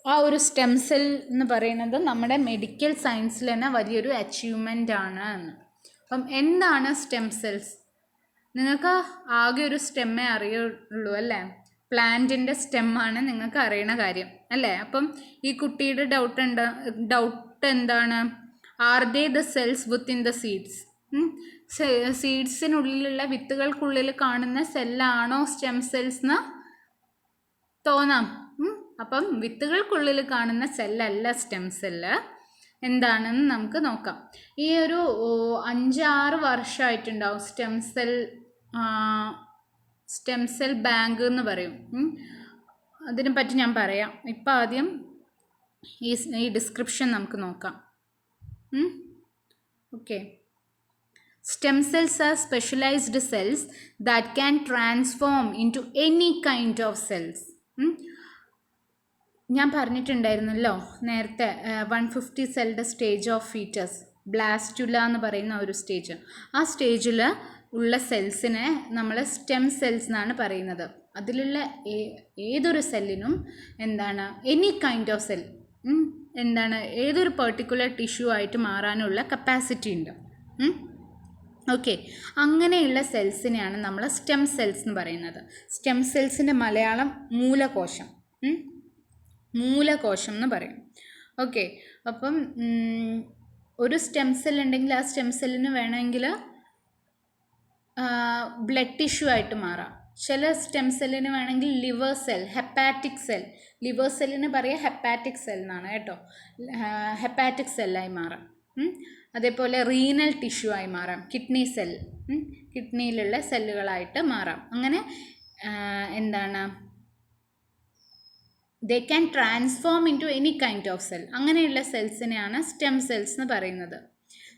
Speaker 1: ആ ഒരു സ്റ്റെം സെൽ എന്ന് പറയുന്നത് നമ്മുടെ മെഡിക്കൽ സയൻസിൽ തന്നെ വലിയൊരു അച്ചീവ്മെൻ്റ് ആണ് എന്ന്. അപ്പം എന്താണ് സ്റ്റെം സെൽസ്? നിങ്ങൾക്ക് ആകെ ഒരു സ്റ്റെമ്മേ അറിയുള്ളൂ അല്ലേ, പ്ലാന്റിൻ്റെ സ്റ്റെമ്മാണ് നിങ്ങൾക്ക് അറിയണ കാര്യം അല്ലേ. അപ്പം ഈ കുട്ടിയുടെ ഡൗട്ട് എന്താണ്, are they the cells within the seeds? സീഡ്സിനുള്ളിലുള്ള വിത്തുകൾക്കുള്ളിൽ കാണുന്ന സെല്ലാണോ സ്റ്റെം സെൽസ് എന്ന് തോന്നാം. അപ്പം വിത്തുകൾക്കുള്ളിൽ കാണുന്ന സെല്ലല്ല സ്റ്റെം സെല്ല്. എന്താണെന്ന് നമുക്ക് നോക്കാം. ഈ ഒരു 5-6 വർഷമായിട്ടുണ്ടാവും സ്റ്റെം സെൽ ബാങ്ക് എന്ന് പറയും. അതിനെ പറ്റി ഞാൻ പറയാം. ഇപ്പം ആദ്യം ഈ ഡിസ്ക്രിപ്ഷൻ നമുക്ക് നോക്കാം. Okay. Stem cells are specialized cells that can transform into any kind of cells. ഞാൻ പറഞ്ഞിട്ടുണ്ടായിരുന്നല്ലോ നേരത്തെ 150 celled stage of foetus, blastula എന്ന് പറയുന്ന ഒരു സ്റ്റേജ്. ആ സ്റ്റേജിൽ ഉള്ള സെൽസിനെ നമ്മൾ സ്റ്റെം സെൽസ് എന്നാണ് പറയുന്നത്. അതിലുള്ള ഏതൊരു സെല്ലിനും എനി കൈൻഡ് ഓഫ് സെൽ ഏതൊരു പെർട്ടിക്കുലർ ടിഷ്യൂ ആയിട്ട് മാറാനുള്ള കപ്പാസിറ്റി ഉണ്ട്. ഓക്കെ, അങ്ങനെയുള്ള സെൽസിനെയാണ് നമ്മൾ സ്റ്റെം സെൽസ് എന്ന് പറയുന്നത്. സ്റ്റെം സെൽസിൻ്റെ മലയാളം മൂലകോശം എന്ന് പറയും. ഓക്കെ, അപ്പം ഒരു സ്റ്റെം സെൽ ഉണ്ടെങ്കിൽ ആ സ്റ്റെം സെല്ലിന് വേണമെങ്കിൽ ബ്ലഡ് ടിഷ്യൂ ആയിട്ട് മാറാം. ചില സ്റ്റെം സെല്ലിന് വേണമെങ്കിൽ liver cell, hepatic cell, liver സെല്ലിന് പറയുക ഹെപ്പാറ്റിക് സെൽ എന്നാണ് കേട്ടോ, ഹെപ്പാറ്റിക് സെല്ലായി മാറാം. അതേപോലെ റീനൽ ടിഷ്യൂ ആയി മാറാം, കിഡ്നി സെൽ, കിഡ്നിയിലുള്ള സെല്ലുകളായിട്ട് മാറാം. അങ്ങനെ they can transform into any kind of cell. അങ്ങനെയുള്ള സെൽസിനെയാണ് സ്റ്റെം സെൽസ് എന്ന് പറയുന്നത്.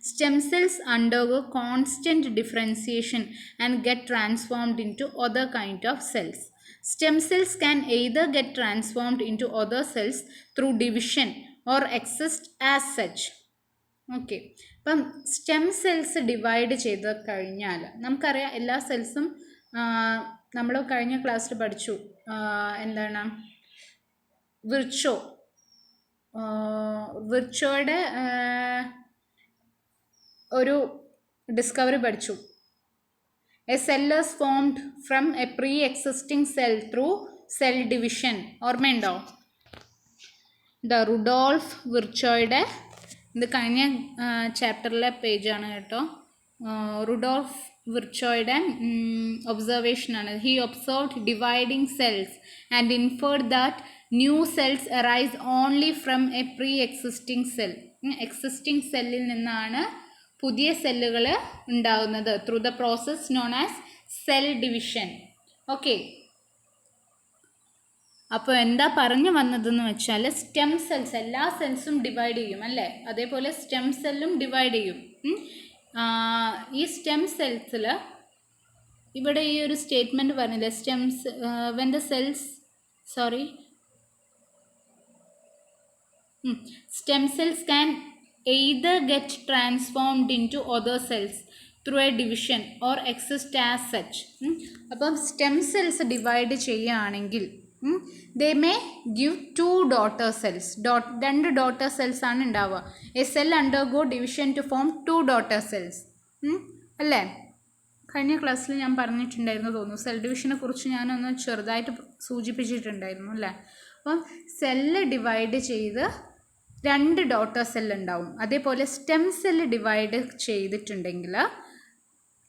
Speaker 1: Stem cells undergo constant differentiation and get transformed into other kind of cells. Stem cells can either get transformed into other cells through division or exist as such. Okay, അപ്പം stem cells divide ചെയ്ത് കഴിഞ്ഞാൽ നമുക്കറിയാം എല്ലാ സെൽസും നമ്മൾ കഴിഞ്ഞ ക്ലാസ്സിൽ പഠിച്ചു. വിർച്ചോയുടെ ഒരു ഡിസ്കവറി പഠിച്ചു. A cell is formed from a pre existing cell through cell division. ഓർമ്മയുണ്ടോ? റുഡോൾഫ് വിർച്ചോയുടെ, ഇത് കഴിഞ്ഞ ചാപ്റ്ററിലെ പേജാണ് കേട്ടോ. റുഡോൾഫ് വിർച്ചോയുടെ ഒബ്സർവേഷനാണ്. He observed dividing cells and inferred that new cells arise only from a pre existing cell. Existing സെല്ലിൽ നിന്നാണ് പുതിയ സെല്ലുകൾ ഉണ്ടാകുന്നത് through the process known as cell division. Okay, അപ്പോൾ എന്താ പറഞ്ഞു വന്നതെന്ന് വെച്ചാൽ സ്റ്റെം സെൽസ് എല്ലാ സെൽസും ഡിവൈഡ് ചെയ്യും അല്ലേ, അതേപോലെ സ്റ്റെം സെല്ലും ഡിവൈഡ് ചെയ്യും. ഈ സ്റ്റെം സെൽസിൽ ഇവിടെ ഈ ഒരു സ്റ്റേറ്റ്മെൻറ്റ് പറഞ്ഞില്ലേ, when the cells stem cells can either get transformed into other cells through a division or exist as such. അപ്പം സ്റ്റെം സെൽസ് ഡിവൈഡ് ചെയ്യുകയാണെങ്കിൽ they may give 2 daughter cells. 2 daughter cells ആണ് ഉണ്ടാവുക. A cell undergo division to form 2 daughter cells. അല്ലേ? കഴിഞ്ഞ ക്ലാസ്സിൽ ഞാൻ പറഞ്ഞിട്ടുണ്ടായിരുന്നു തോന്നുന്നു. സെൽ ഡിവിഷനെ കുറിച്ച് ഞാനൊന്ന് ചെറുതായിട്ട് സൂചിപ്പിച്ചിട്ടുണ്ടായിരുന്നു അല്ലേ. അപ്പം സെല്ല് ഡിവൈഡ് ചെയ്ത് 2 ഡോട്ടർ സെല്ല് ഉണ്ടാവും. അതേപോലെ സ്റ്റെം സെല്ല് ഡിവൈഡ് ചെയ്തിട്ടുണ്ടെങ്കിൽ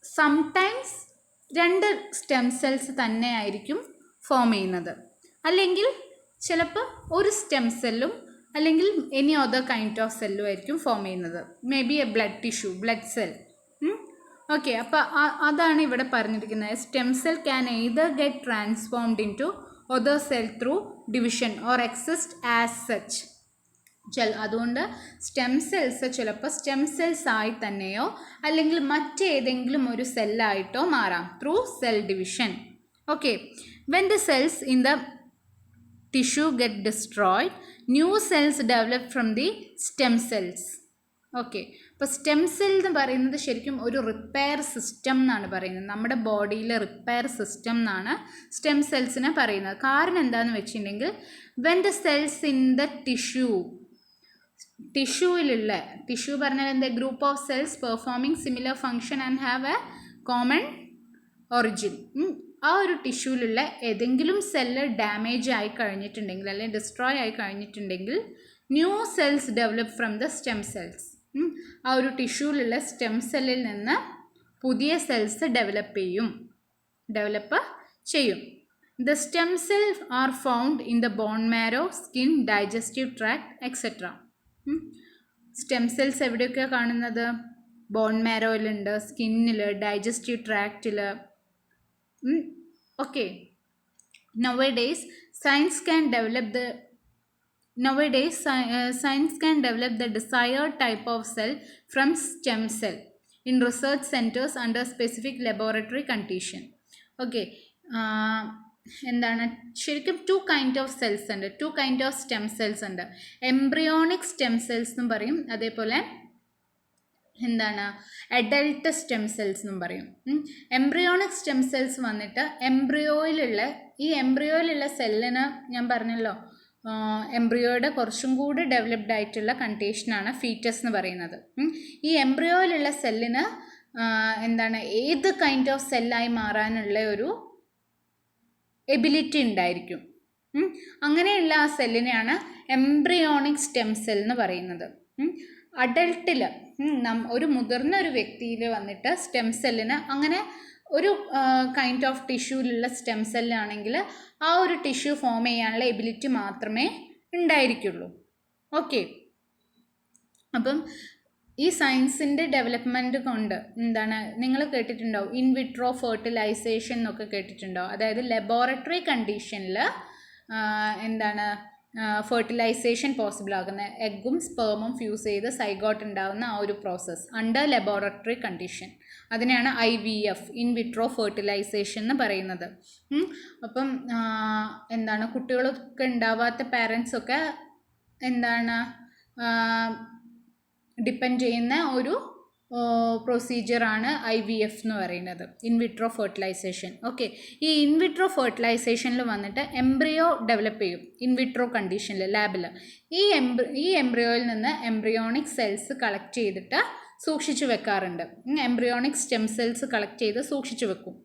Speaker 1: സംടൈംസ് 2 സ്റ്റെം സെൽസ് തന്നെ ആയിരിക്കും ഫോം ചെയ്യുന്നത്. അല്ലെങ്കിൽ ചിലപ്പോൾ ഒരു സ്റ്റെം സെല്ലും അല്ലെങ്കിൽ എനി അതർ കൈൻഡ് ഓഫ് സെല്ലും ആയിരിക്കും ഫോം ചെയ്യുന്നത്. May be a blood tissue, blood cell. Okay, അപ്പോൾ അതാണ് ഇവിടെ പറഞ്ഞിരിക്കുന്നത്. Stem cell can either get transformed into other cell through division or exist as such. അതുകൊണ്ട് സ്റ്റെം സെൽസ് ചിലപ്പോൾ stem cells ആയി തന്നെയോ അല്ലെങ്കിൽ മറ്റേതെങ്കിലും ഒരു സെല്ലായിട്ടോ മാറാം through cell division. Okay, when the cells in the tissue get destroyed, new cells develop from the stem cells. Okay, അപ്പോൾ സ്റ്റെം സെൽ എന്ന് പറയുന്നത് ശരിക്കും ഒരു റിപ്പയർ സിസ്റ്റം എന്നാണ് പറയുന്നത്. നമ്മുടെ ബോഡിയിലെ റിപ്പയർ സിസ്റ്റം എന്നാണ് സ്റ്റെം സെൽസിനെ പറയുന്നത്. കാരണം എന്താണെന്ന് വെച്ചിട്ടുണ്ടെങ്കിൽ when the cells in the ടിഷ്യൂവിലുള്ള ടിഷ്യൂ പറഞ്ഞാൽ എന്താ, group of cells performing similar function and have a common origin. ആ ഒരു ടിഷ്യൂവിലുള്ള ഏതെങ്കിലും സെല്ല് ഡാമേജ് ആയി കഴിഞ്ഞിട്ടുണ്ടെങ്കിൽ അല്ലെങ്കിൽ ഡിസ്ട്രോയ് ആയി കഴിഞ്ഞിട്ടുണ്ടെങ്കിൽ new cells develop from the stem cells. ആ ഒരു ടിഷ്യൂലുള്ള സ്റ്റെം സെല്ലിൽ നിന്ന് പുതിയ സെൽസ് ഡെവലപ്പ് ചെയ്യും. The stem cells are found in the bone marrow, skin, digestive tract, etc. Stem cells എവിടെയൊക്കെയാണ് കാണുന്നത്? ബോൺ മാരോയിലുണ്ട്, സ്കിന്നിൽ, ഡൈജസ്റ്റീവ് ട്രാക്റ്റിൽ. Okay. Nowadays science can develop the desired type of cell from stem cell in research centers under specific laboratory condition. Okay. എന്താണ് ശരിക്കും 2 kind of cells ഉണ്ട്, 2 kind of stem cells ഉണ്ട്. Embryonic stem cells എന്നും പറയും, അതേപോലെ എന്താണ് adult stem cells എന്നും പറയും. എംബ്രിയോണിക് സ്റ്റെം സെൽസ് വന്നിട്ട് എംബ്രിയോയിലുള്ള സെല്ലിന് ഞാൻ പറഞ്ഞല്ലോ, എംബ്രിയോയുടെ കുറച്ചും കൂടി ഡെവലപ്ഡ് ആയിട്ടുള്ള കണ്ടീഷനാണ് ഫീറ്റസ് എന്ന് പറയുന്നത്. ഈ എംബ്രിയോയിലുള്ള സെല്ലിന് എന്താണ് ഏത് കൈൻഡ് ഓഫ് സെല്ലായി മാറാനുള്ള ഒരു എബിലിറ്റി ഉണ്ടായിരിക്കും. അങ്ങനെയുള്ള ആ സെല്ലിനെയാണ് എംബ്രിയോണിക് സ്റ്റെം സെൽ എന്ന് പറയുന്നത്. അഡൽട്ടിൽ ഒരു മുതിർന്ന ഒരു വ്യക്തിയിൽ വന്നിട്ട് സ്റ്റെം സെല്ലിന് അങ്ങനെ ഒരു കൈൻഡ് ഓഫ് ടിഷ്യൂലുള്ള സ്റ്റെം സെല്ലാണെങ്കിൽ ആ ഒരു ടിഷ്യൂ ഫോം ചെയ്യാനുള്ള എബിലിറ്റി മാത്രമേ ഉണ്ടായിരിക്കുള്ളൂ. ഓക്കെ. അപ്പം ഈ സയൻസിൻ്റെ ഡെവലപ്മെൻറ്റ് കൊണ്ട് എന്താണ് നിങ്ങൾ കേട്ടിട്ടുണ്ടാവും, ഇൻവിട്രോ ഫെർട്ടിലൈസേഷൻ എന്നൊക്കെ കേട്ടിട്ടുണ്ടാവും. അതായത് ലബോറട്ടറി കണ്ടീഷനിൽ എന്താണ് ഫെർട്ടിലൈസേഷൻ പോസിബിൾ ആകുന്ന എഗ്ഗും സ്പേമും ഫ്യൂസ് ചെയ്ത് സൈഗോട്ട് ഉണ്ടാകുന്ന ആ ഒരു പ്രോസസ്സ് അണ്ടർ ലബോറട്ടറി കണ്ടീഷൻ, അതിനെയാണ് IVF, ഇൻവിട്രോ ഫെർട്ടിലൈസേഷൻ എന്ന് പറയുന്നത്. അപ്പം എന്താണ് കുട്ടികളൊക്കെ ഉണ്ടാവാത്ത പാരൻസൊക്കെ എന്താണ് ഡിപ്പെൻഡ് ചെയ്യുന്ന ഒരു പ്രൊസീജിയറാണ് IVF എന്ന് പറയുന്നത്, ഇൻവിട്രോ ഫെർട്ടിലൈസേഷൻ. ഓക്കെ. ഈ ഇൻവിട്രോ ഫെർട്ടിലൈസേഷനിൽ വന്നിട്ട് എംബ്രിയോ ഡെവലപ്പ് ചെയ്യും ഇൻവിട്രോ കണ്ടീഷനിൽ ലാബിൽ. ഈ എംബ്രിയോയിൽ നിന്ന് എംബ്രിയോണിക് സെൽസ് കളക്ട് ചെയ്തിട്ട് സൂക്ഷിച്ചു വെക്കാറുണ്ട്. എംബ്രിയോണിക് സ്റ്റെം സെൽസ് കളക്ട് ചെയ്ത് സൂക്ഷിച്ചു വെക്കും.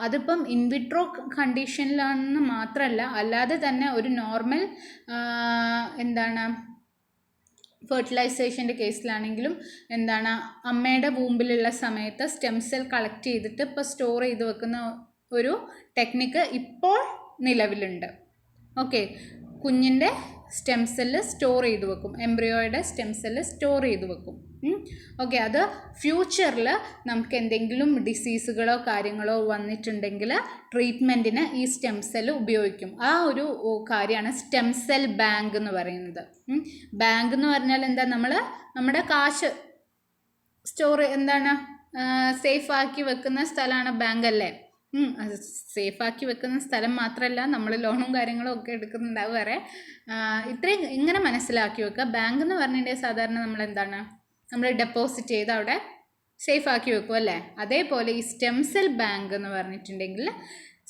Speaker 1: അതിപ്പം ഇൻവിട്രോ കണ്ടീഷനിലാണെന്ന് മാത്രമല്ല, അല്ലാതെ തന്നെ ഒരു നോർമൽ എന്താണ് ഫെർട്ടിലൈസേഷൻ്റെ കേസിലാണെങ്കിലും എന്താണ് അമ്മയുടെ വൂമ്പിലുള്ള സമയത്ത് സ്റ്റെം സെൽ കളക്ട് ചെയ്തിട്ട് ഇപ്പോൾ സ്റ്റോർ ചെയ്ത് വെക്കുന്ന ഒരു ടെക്നിക്ക് ഇപ്പോൾ നിലവിലുണ്ട്. ഓക്കെ. കുഞ്ഞിൻ്റെ സ്റ്റെം സെല്ല് സ്റ്റോർ ചെയ്ത് വെക്കും, എംബ്രിയോയുടെ സ്റ്റെം സെല്ല് സ്റ്റോർ ചെയ്ത് വെക്കും. ഓക്കെ. അത് ഫ്യൂച്ചറിൽ നമുക്ക് എന്തെങ്കിലും ഡിസീസുകളോ കാര്യങ്ങളോ വന്നിട്ടുണ്ടെങ്കിൽ ട്രീറ്റ്മെൻറ്റിന് ഈ സ്റ്റെം സെല്ല് ഉപയോഗിക്കും. ആ ഒരു കാര്യമാണ് സ്റ്റെം സെൽ ബാങ്ക് എന്ന് പറയുന്നത്. ബാങ്ക് എന്ന് പറഞ്ഞാൽ എന്താ, നമ്മുടെ കാശ് സേഫ് ആക്കി വെക്കുന്ന സ്ഥലമാണ് ബാങ്ക് അല്ലേ. സേഫാക്കി വെക്കുന്ന സ്ഥലം മാത്രമല്ല, നമ്മൾ ലോണും കാര്യങ്ങളും ഒക്കെ എടുക്കുന്നുണ്ടാവും വേറെ. ഇത്രയും ഇങ്ങനെ മനസ്സിലാക്കി വെക്കുക. ബാങ്ക് എന്ന് പറഞ്ഞിട്ടുണ്ടെങ്കിൽ സാധാരണ നമ്മൾ ഡെപ്പോസിറ്റ് ചെയ്ത് അവിടെ സേഫാക്കി വെക്കും അല്ലേ. അതേപോലെ ഈ സ്റ്റെം സെൽ ബാങ്ക് എന്ന് പറഞ്ഞിട്ടുണ്ടെങ്കിൽ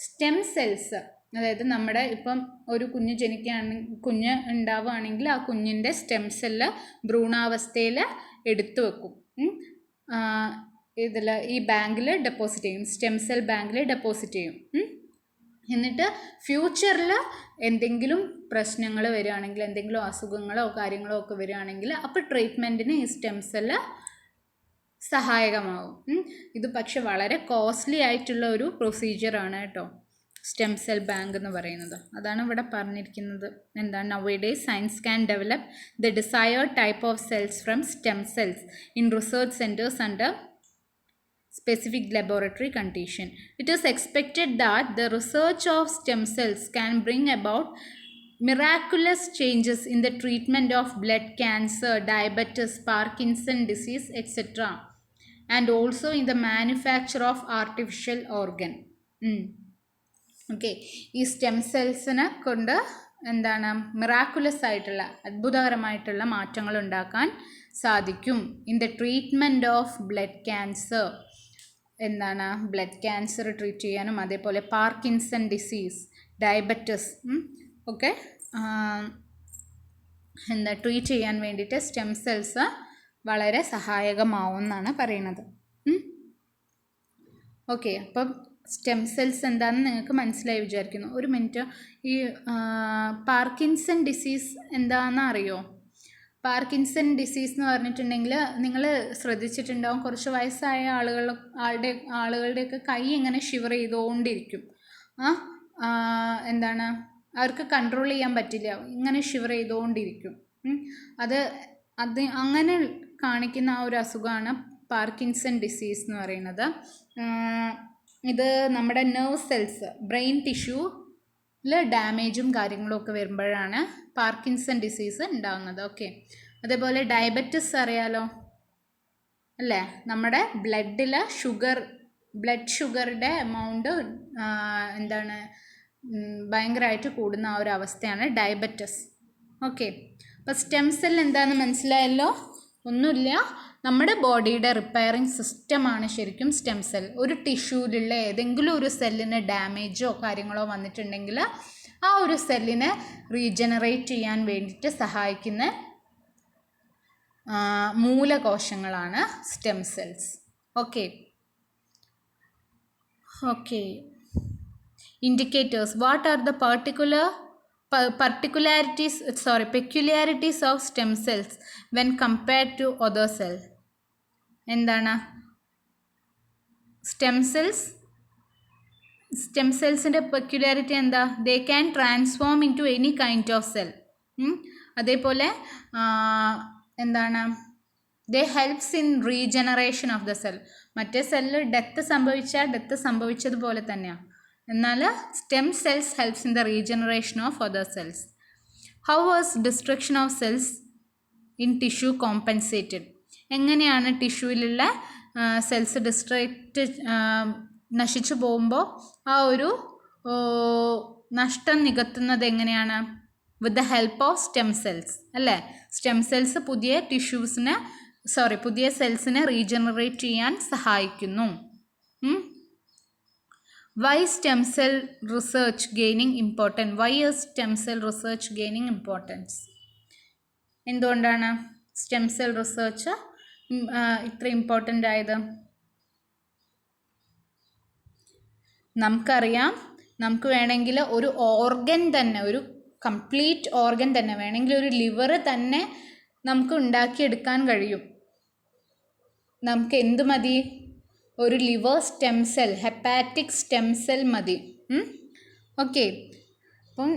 Speaker 1: സ്റ്റെം സെൽസ്, അതായത് നമ്മുടെ ഇപ്പം ഒരു കുഞ്ഞ് ഉണ്ടാവുകയാണെങ്കിൽ ആ കുഞ്ഞിൻ്റെ സ്റ്റെം സെല്ല് ഭ്രൂണാവസ്ഥയിൽ എടുത്തു വെക്കും. ഈ ബാങ്കിൽ ഡെപ്പോസിറ്റ് ചെയ്യും, സ്റ്റെം സെൽ ബാങ്കിൽ ഡെപ്പോസിറ്റ് ചെയ്യും. എന്നിട്ട് ഫ്യൂച്ചറിൽ എന്തെങ്കിലും പ്രശ്നങ്ങൾ വരികയാണെങ്കിൽ, എന്തെങ്കിലും അസുഖങ്ങളോ കാര്യങ്ങളോ ഒക്കെ വരികയാണെങ്കിൽ അപ്പോൾ ട്രീറ്റ്മെൻറ്റിന് ഈ സ്റ്റെം സെല്ല് സഹായകമാകും. ഇത് പക്ഷെ വളരെ കോസ്റ്റ്ലി ആയിട്ടുള്ള ഒരു പ്രൊസീജിയറാണ് കേട്ടോ, സ്റ്റെം സെൽ ബാങ്ക് എന്ന് പറയുന്നത്. അതാണ് ഇവിടെ പറഞ്ഞിരിക്കുന്നത്. nowadays science can develop the desired type of cells from stem cells in research centers under specific laboratory condition. It is expected that the research of stem cells can bring about miraculous changes in the treatment of blood cancer, diabetes, Parkinson's disease, etc. and also in the manufacture of artificial organ. Okay. ഈ stem സെൽസിനെ കൊണ്ട് miraculous ആയിട്ടുള്ള അത്ഭുതകരമായിട്ടുള്ള മാറ്റങ്ങൾ ഉണ്ടാക്കാൻ സാധിക്കും. In the treatment of blood cancer, blood cancer treat ചെയ്യാനും, അതേപോലെ Parkinson disease, diabetes ഒക്കെ treat ചെയ്യാൻ വേണ്ടിയിട്ട് സ്റ്റെം സെൽസ് വളരെ സഹായകമാവും എന്നാണ് പറയുന്നത്. ഓക്കെ. അപ്പം സ്റ്റെം സെൽസ് എന്താണെന്ന് നിങ്ങൾക്ക് മനസ്സിലായി വിചാരിക്കുന്നു. ഒരു മിനിറ്റ്, ഈ പാർക്കിൻസൺ ഡിസീസ് എന്താണെന്ന് അറിയോ? പാർക്കിൻസൺ ഡിസീസ് എന്ന് പറഞ്ഞിട്ടുണ്ടെങ്കിൽ നിങ്ങൾ ശ്രദ്ധിച്ചിട്ടുണ്ടാവും, കുറച്ച് വയസ്സായ ആളുകളുടെയൊക്കെ കൈ ഇങ്ങനെ ഷിവർ ചെയ്തുകൊണ്ടിരിക്കും. എന്താണ്, അവർക്ക് കൺട്രോൾ ചെയ്യാൻ പറ്റില്ല, ഇങ്ങനെ ഷിവർ ചെയ്തുകൊണ്ടിരിക്കും. അത് അങ്ങനെ കാണിക്കുന്ന ആ ഒരു അസുഖമാണ് പാർക്കിൻസൺ ഡിസീസ് എന്ന് പറയുന്നത്. ഇത് നമ്മുടെ നെർവ് സെൽസ്, ബ്രെയിൻ ടിഷ്യൂവിൽ ഡാമേജും കാര്യങ്ങളും ഒക്കെ വരുമ്പോഴാണ് പാർക്കിൻസൺ ഡിസീസ് ഉണ്ടാകുന്നത്. ഓക്കെ, അതേപോലെ ഡയബറ്റിസ് അറിയാലോ അല്ലേ? നമ്മുടെ ബ്ലഡ് ഷുഗറുടെ എമൗണ്ട് എന്താണ് ഭയങ്കരമായിട്ട് കൂടുന്ന ആ ഒരു അവസ്ഥയാണ് ഡയബറ്റിസ്. ഓക്കെ, അപ്പോൾ സ്റ്റെം സെൽ എന്താണെന്ന് മനസ്സിലായല്ലോ? ഒന്നുമില്ല, നമ്മുടെ ബോഡിയുടെ റിപ്പയറിങ് സിസ്റ്റമാണ് ശരിക്കും സ്റ്റെം സെൽ. ഒരു ടിഷ്യൂവിലുള്ള ഏതെങ്കിലും ഒരു സെല്ലിന് ഡാമേജോ കാര്യങ്ങളോ വന്നിട്ടുണ്ടെങ്കിൽ ആ ഒരു സെല്ലിനെ റീജനറേറ്റ് ചെയ്യാൻ വേണ്ടിയിട്ട് സഹായിക്കുന്ന മൂലകോശങ്ങളാണ് stem cells. Okay, indicators. What are the peculiarities of stem cells when compared to other cells? എന്താണ് സ്റ്റെം സെൽസിൻ്റെ പെക്യുലാരിറ്റി എന്താ? They can transform into any kind of cell. അതേപോലെ എന്താണ്, they helps in regeneration of the cell. മറ്റേ cell death സംഭവിച്ചതുപോലെ തന്നെയാണ്, എന്നാൽ stem cells helps in the regeneration of other cells. How was destruction of cells in tissue compensated? എങ്ങനെയാണ് ടിഷ്യൂവിലുള്ള cells നശിച്ചു പോകുമ്പോൾ ആ ഒരു നഷ്ടം നികത്തുന്നത് എങ്ങനെയാണ്? With the help of stem cells അല്ലേ? സ്റ്റെം സെൽസ് പുതിയ സെൽസിനെ റീജനറേറ്റ് ചെയ്യാൻ സഹായിക്കുന്നു. Why stem cell research gaining important? Why is stem cell research gaining importance? എന്തുകൊണ്ടാണ് സ്റ്റെം സെൽ റിസർച്ച് ഇത്ര ഇമ്പോർട്ടൻ്റ് ആയത്? നമുക്കറിയാം, നമുക്ക് വേണമെങ്കിൽ ഒരു ഓർഗൻ തന്നെ, ഒരു കംപ്ലീറ്റ് ഓർഗൻ തന്നെ വേണമെങ്കിൽ, ഒരു ലിവർ തന്നെ നമുക്ക് ഉണ്ടാക്കിയെടുക്കാൻ കഴിയും. നമുക്ക് എന്ത് മതി? ഒരു liver stem cell, hepatic stem cell മതി. ഓക്കെ, അപ്പം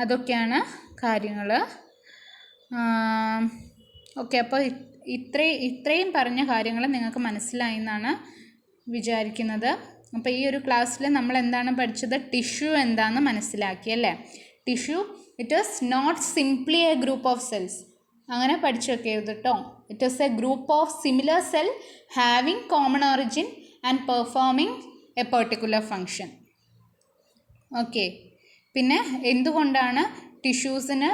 Speaker 1: അതൊക്കെയാണ് കാര്യങ്ങൾ. ഓക്കെ, അപ്പോൾ ഇത്രയും പറഞ്ഞ കാര്യങ്ങൾ നിങ്ങൾക്ക് മനസ്സിലായി എന്നാണ് വിചാരിക്കുന്നത്. അപ്പോൾ ഈ ഒരു ക്ലാസ്സിൽ നമ്മൾ എന്താണ് പഠിച്ചത്? ടിഷ്യൂ എന്താണെന്ന് മനസ്സിലാക്കി അല്ലേ? Tissue, it is not simply a group of cells. അങ്ങനെ പഠിച്ചു വെക്കരുത് കേട്ടോ. It is a group of similar cell having common origin and performing a particular function. Okay, പിന്നെ എന്തുകൊണ്ടാണ് ടിഷ്യൂസിന്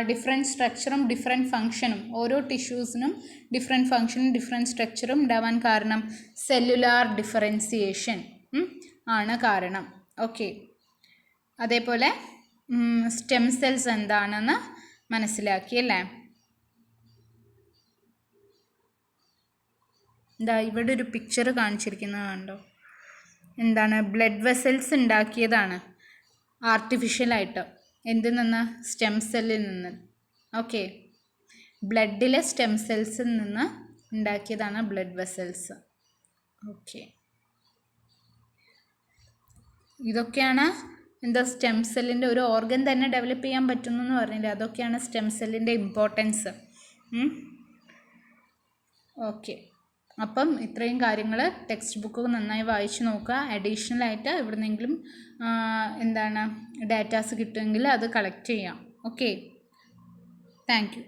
Speaker 1: ഡിഫറെൻറ്റ് സ്ട്രക്ചറും ഡിഫറെൻറ്റ് ഫങ്ഷനും, ഓരോ ടിഷ്യൂസിനും ഡിഫറെൻറ്റ് ഫങ്ഷനും ഡിഫറെൻറ്റ് സ്ട്രക്ചറും ഉണ്ടാവാൻ കാരണം? സെല്ലുലാർ ഡിഫറൻസിയേഷൻ ആണ് കാരണം. ഓക്കെ, അതേപോലെ സ്റ്റെം സെൽസ് എന്താണെന്ന് മനസ്സിലാക്കി അല്ലേ? എന്താ ഇവിടെ ഒരു പിക്ചർ കാണിച്ചിരിക്കുന്നത് കണ്ടോ? എന്താണ്, ബ്ലഡ് വെസൽസ് ഉണ്ടാക്കിയതാണ് ആർട്ടിഫിഷ്യലായിട്ട്. എന്തിൽ നിന്ന്? സ്റ്റെം സെല്ലിൽ നിന്ന്. ഓക്കെ, ബ്ലഡിലെ സ്റ്റെം സെൽസിൽ നിന്ന് ഉണ്ടാക്കിയതാണ് ബ്ലഡ് വെസൽസ്. ഓക്കെ, ഇതൊക്കെയാണ് എന്താ സ്റ്റെം സെല്ലിൻ്റെ ഒരു ഓർഗൻ തന്നെ ഡെവലപ്പ് ചെയ്യാൻ പറ്റുന്നു എന്ന് പറഞ്ഞില്ലേ, അതൊക്കെയാണ് സ്റ്റെം സെല്ലിൻ്റെ ഇമ്പോർട്ടൻസ്. ഓക്കെ, അപ്പം ഇത്രയും കാര്യങ്ങൾ ടെക്സ്റ്റ് ബുക്ക് നന്നായി വായിച്ച് നോക്കുക. അഡീഷണലായിട്ട് എവിടുന്നെങ്കിലും എന്താണ് ഡാറ്റാസ് കിട്ടുമെങ്കിൽ അത് കളക്ട് ചെയ്യാം. Okay, thank you.